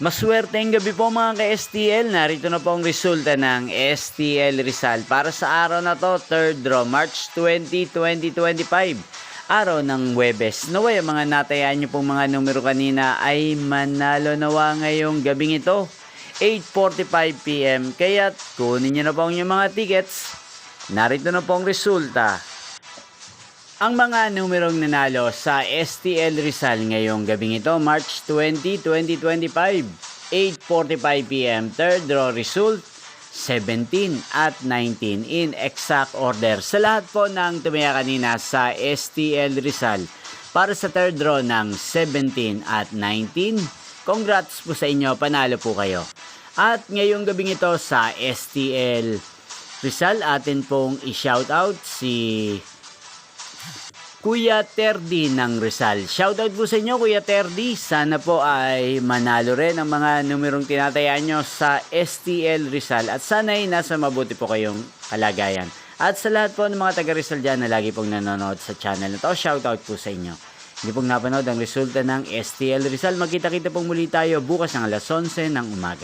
Maswerteng gabi po mga ka-STL. Narito na po ang resulta ng STL Rizal para sa araw na to, 3rd draw, March 20, 2025. Araw ng Huwebes. Naway ang mga natayaan nyo pong mga numero kanina ay manalo nawa ngayong gabing ito, 8:45 PM. Kaya't kunin nyo na po ang inyong mga tickets. Narito na po ang resulta. Ang mga numerong nanalo sa STL Rizal ngayong gabing ito, March 20, 2025, 8:45 PM, third draw result, 17 at 19 in exact order. Sa lahat po ng tumaya kanina sa STL Rizal para sa third draw ng 17 at 19, congrats po sa inyo, panalo po kayo. At ngayong gabing ito sa STL Rizal, atin pong i-shoutout si Kuya Terdi ng Rizal. Shoutout po sa inyo, Kuya Terdi. Sana po ay manalo rin ang mga numerong tinatayaan nyo sa STL Rizal. At sana ay nasa mabuti po kayong kalagayan. At sa lahat po ng mga taga Rizal dyan na lagi pong nanonood sa channel na to, shoutout po sa inyo. Hindi pong napanood ang resulta ng STL Rizal. Magkita-kita pong muli tayo bukas ng alas 11 ng umaga.